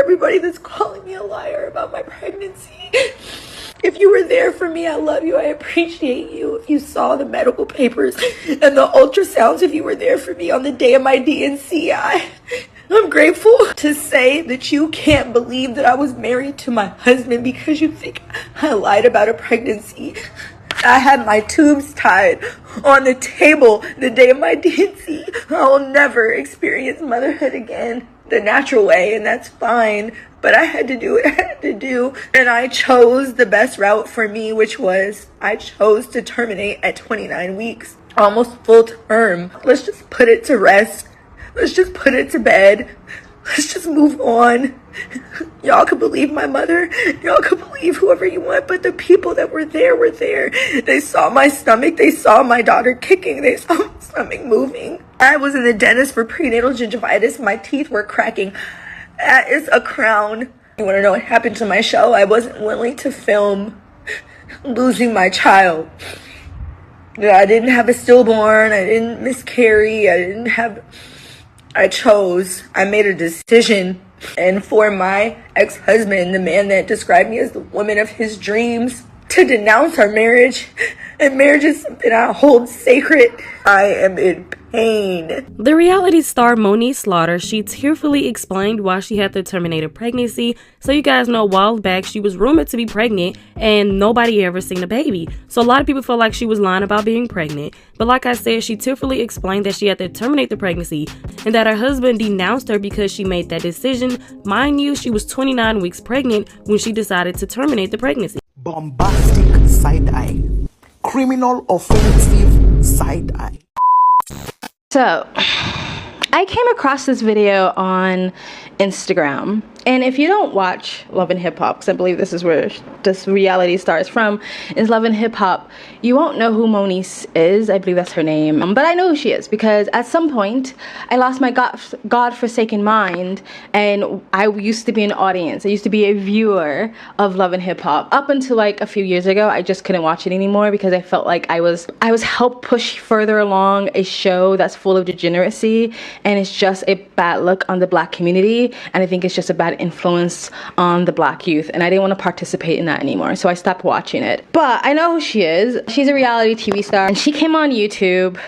everybody that's calling me a liar about my pregnancy. If you were there for me, I love you. I appreciate you. If you saw the medical papers and the ultrasounds, if you were there for me on the day of my DNC, I'm grateful to say that you can't believe that I was married to my husband because you think I lied about a pregnancy. I had my tubes tied on the table the day of my DNC. I will never experience motherhood again the natural way, and that's fine. But I had to do what I had to do, and I chose the best route for me, which was I chose to terminate at 29 weeks, almost full term. Let's just put it to rest. Let's just put it to bed. Let's just move on. Y'all could believe my mother. Y'all could believe whoever you want, but the people that were there were there. They saw my stomach. They saw my daughter kicking. They saw my stomach moving. I was in the dentist for prenatal gingivitis. My teeth were cracking. That is a crown. You want to know what happened to my show? I wasn't willing to film losing my child. I didn't have a stillborn. I didn't miscarry. I made a decision. And for my ex-husband, the man that described me as the woman of his dreams, to denounce our marriage. And marriage is something I hold sacred. I am in pain. The reality star Moniece, she tearfully explained why she had to terminate a pregnancy. So you guys know, a while back, she was rumored to be pregnant and nobody ever seen a baby. So a lot of people feel like she was lying about being pregnant. But like I said, she tearfully explained that she had to terminate the pregnancy and that her husband denounced her because she made that decision. Mind you, she was 29 weeks pregnant when she decided to terminate the pregnancy. Bombastic side eye. Criminal offensive side eye. So, I came across this video on Instagram, and if you don't watch Love and Hip Hop, because I believe this is where this reality star is from, is Love and Hip Hop, you won't know who Moniece is. I believe that's her name, but I know who she is because at some point I lost my God-forsaken mind, and I used to be an audience. I used to be a viewer of Love and Hip Hop up until like a few years ago. I just couldn't watch it anymore because I felt like I was helped push further along a show that's full of degeneracy, and it's just a bad look on the Black community, and I think it's just a bad influence on the Black youth, and I didn't want to participate in that anymore, so I stopped watching it. But I know who she is. She's a reality TV star, and she came on YouTube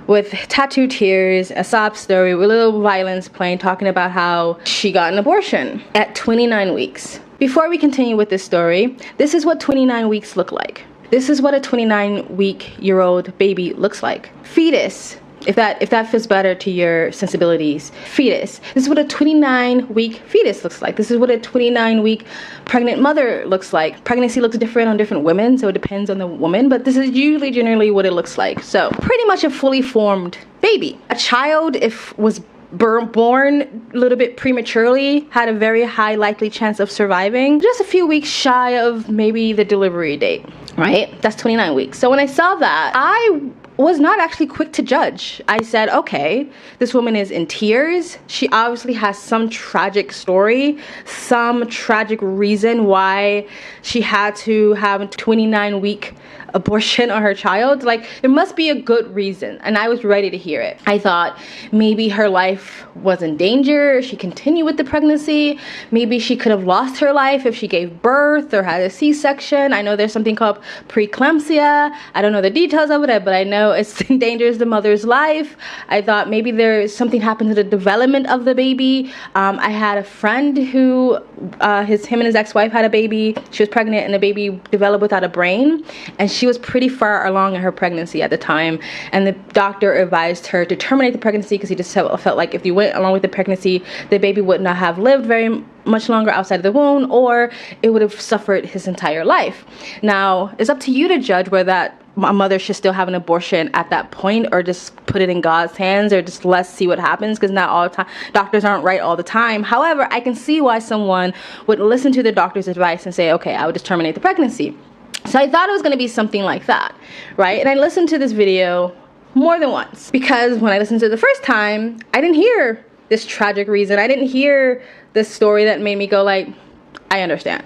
with tattooed tears, a sob story with a little violence playing, talking about how she got an abortion at 29 weeks. Before we continue with this story, this is what 29 weeks look like. This is what a 29-week-old baby looks like. Fetus. If that feels better to your sensibilities. Fetus. This is what a 29-week fetus looks like. This is what a 29-week pregnant mother looks like. Pregnancy looks different on different women, so it depends on the woman, but this is usually generally what it looks like. So, pretty much a fully formed baby. A child, if was born a little bit prematurely, had a very high likely chance of surviving, just a few weeks shy of maybe the delivery date, right? That's 29 weeks. So when I saw that, I was not actually quick to judge. I said, okay, this woman is in tears. She obviously has some tragic story, some tragic reason why she had to have a 29-week abortion on her child. Like, there must be a good reason, and I was ready to hear it. I thought maybe her life was in danger. She continued with the pregnancy. Maybe she could have lost her life if she gave birth or had a C-section. I know there's something called preeclampsia. I don't know the details of it, but I know it endangers the mother's life. I thought maybe there's something happened to the development of the baby. I had a friend who him and his ex-wife had a baby. She was pregnant and the baby developed without a brain, and she was pretty far along in her pregnancy at the time, and the doctor advised her to terminate the pregnancy because he just felt like if you went along with the pregnancy, the baby would not have lived very much longer outside of the womb, or it would have suffered his entire life. Now, it's up to you to judge whether my mother should still have an abortion at that point, or just put it in God's hands, or just let's see what happens, because not all the time, doctors aren't right all the time. However, I can see why someone would listen to the doctor's advice and say, okay, I would just terminate the pregnancy. So I thought it was going to be something like that, right? And I listened to this video more than once, because when I listened to it the first time, I didn't hear this tragic reason. I didn't hear this story that made me go like, I understand.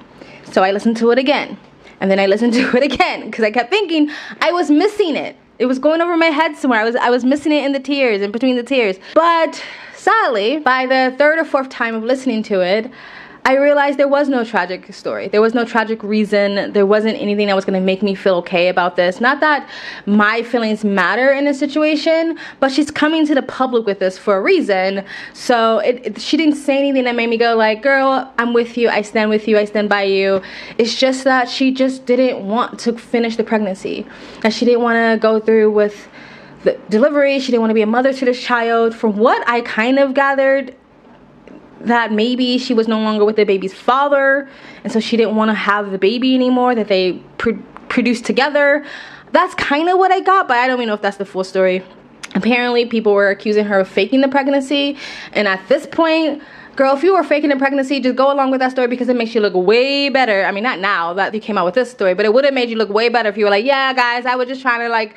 So I listened to it again, and then I listened to it again, because I kept thinking I was missing it. It was going over my head somewhere. I was missing it in the tears, in between the tears. But sadly, by the third or fourth time of listening to it, I realized there was no tragic story. There was no tragic reason. There wasn't anything that was going to make me feel okay about this. Not that my feelings matter in this situation, but she's coming to the public with this for a reason. So she didn't say anything that made me go like, girl, I'm with you. I stand with you. I stand by you. It's just that she just didn't want to finish the pregnancy. That she didn't want to go through with the delivery. She didn't want to be a mother to this child. From what I kind of gathered, that maybe she was no longer with the baby's father, and so she didn't want to have the baby anymore that they produced together. That's kind of what I got, but I don't even know if that's the full story. Apparently people were accusing her of faking the pregnancy, and at this point, girl, if you were faking a pregnancy, just go along with that story because it makes you look way better. I mean, not now that you came out with this story, but it would have made you look way better if you were like, yeah, guys, I was just trying to like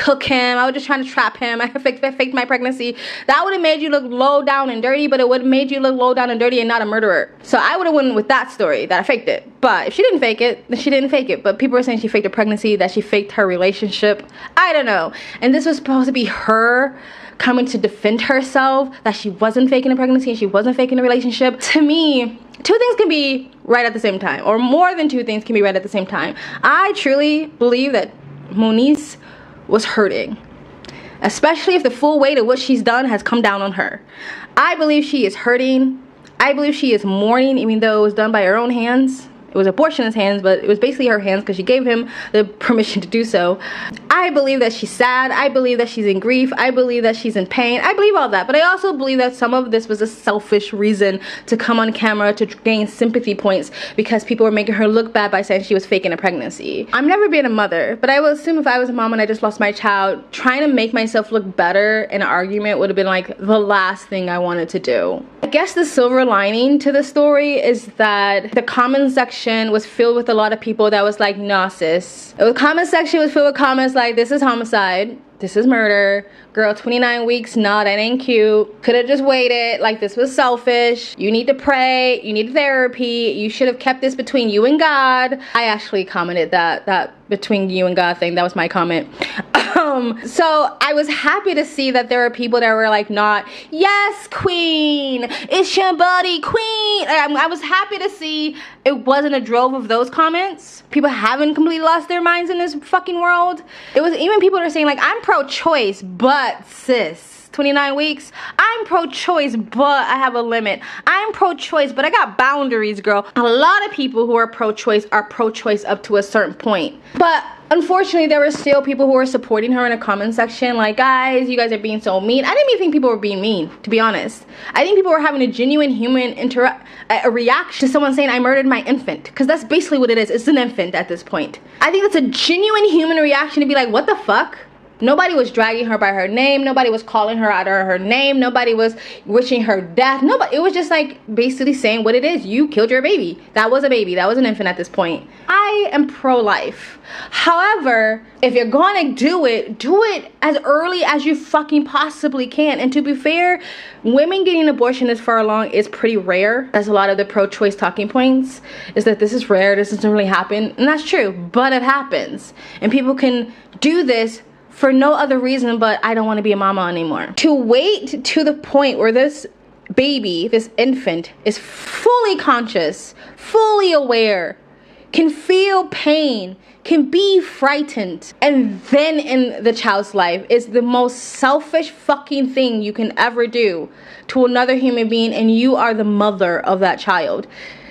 hook him. I was just trying to trap him. I faked my pregnancy. That would have made you look low down and dirty, but it would have made you look low down and dirty and not a murderer. So I would have went with that story, that I faked it. But if she didn't fake it, then she didn't fake it. But people were saying she faked a pregnancy, that she faked her relationship. I don't know. And this was supposed to be her coming to defend herself, that she wasn't faking a pregnancy and she wasn't faking a relationship. To me, two things can be right at the same time, or more than two things can be right at the same time. I truly believe that Moniece was hurting, especially if the full weight of what she's done has come down on her. I believe she is hurting. I believe she is mourning, even though it was done by her own hands. It was abortionist's hands, but it was basically her hands because she gave him the permission to do so. I believe that she's sad. I believe that she's in grief. I believe that she's in pain. I believe all that. But I also believe that some of this was a selfish reason to come on camera to gain sympathy points because people were making her look bad by saying she was faking a pregnancy. I've never been a mother, but I would assume if I was a mom and I just lost my child, trying to make myself look better in an argument would have been like the last thing I wanted to do. I guess the silver lining to the story is that the comment section was filled with a lot of people that was like, nah sis. The comment section was filled with comments like, this is homicide, this is murder, girl, 29 weeks, nah, that ain't cute, could have just waited, like this was selfish, you need to pray, you need therapy, you should have kept this between you and God. I actually commented that between you and God thing, that was my comment. So I was happy to see that there were people that were like, not, yes, queen, it's your body, queen. I was happy to see it wasn't a drove of those comments. People haven't completely lost their minds in this fucking world. It was even people that are saying like, I'm pro-choice, but sis, 29 weeks, I'm pro-choice, but I have a limit. I'm pro-choice, but I got boundaries, girl. A lot of people who are pro-choice up to a certain point. But unfortunately, there were still people who were supporting her in the comment section like, guys, you guys are being so mean. I didn't even think people were being mean, to be honest. I think people were having a genuine human a reaction to someone saying I murdered my infant, because that's basically what it is. It's an infant at this point. I think that's a genuine human reaction to be like, what the fuck? Nobody was dragging her by her name. Nobody was calling her out of her name. Nobody was wishing her death. Nobody. It was just like basically saying what it is. You killed your baby. That was a baby. That was an infant at this point. I am pro-life. However, if you're gonna do it as early as you fucking possibly can. And to be fair, women getting an abortion this far along is pretty rare. That's a lot of the pro-choice talking points, is that this is rare. This doesn't really happen. And that's true, but it happens. And people can do this for no other reason but I don't want to be a mama anymore. To wait to the point where this baby, this infant, is fully conscious, fully aware, can feel pain, can be frightened, and then in the child's life is the most selfish fucking thing you can ever do to another human being, and you are the mother of that child.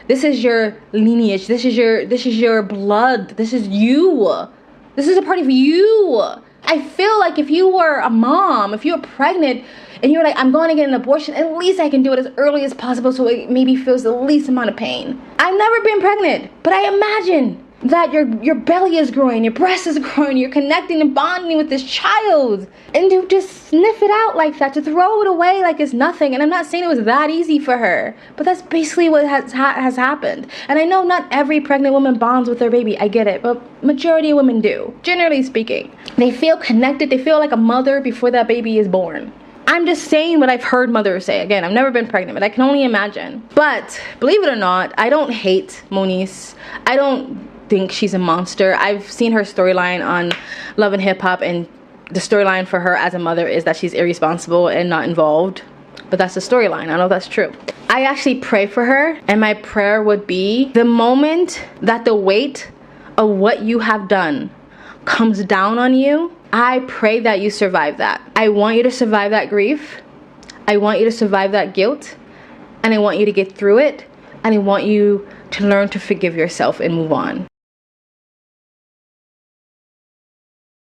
This is your lineage, this is your blood, this is you. This is a part of you. I feel like if you were a mom, if you were pregnant, and you're like, I'm going to get an abortion, at least I can do it as early as possible so it maybe feels the least amount of pain. I've never been pregnant, but I imagine that your belly is growing, your breast is growing, you're connecting and bonding with this child, and to just sniff it out like that, to throw it away like it's nothing. And I'm not saying it was that easy for her, but that's basically what has happened. And I know not every pregnant woman bonds with their baby, I get it, but majority of women do. Generally speaking, they feel connected, they feel like a mother before that baby is born. I'm just saying what I've heard mothers say. Again, I've never been pregnant, but I can only imagine. But believe it or not, I don't hate Moniece. I don't think she's a monster. I've seen her storyline on Love and Hip Hop, and the storyline for her as a mother is that she's irresponsible and not involved. but that's the storyline. I know that's true. I actually pray for her, and my prayer would be the moment that the weight of what you have done comes down on you, I pray that you survive that. I want you to survive that grief. I want you to survive that guilt, and I want you to get through it, and I want you to learn to forgive yourself and move on.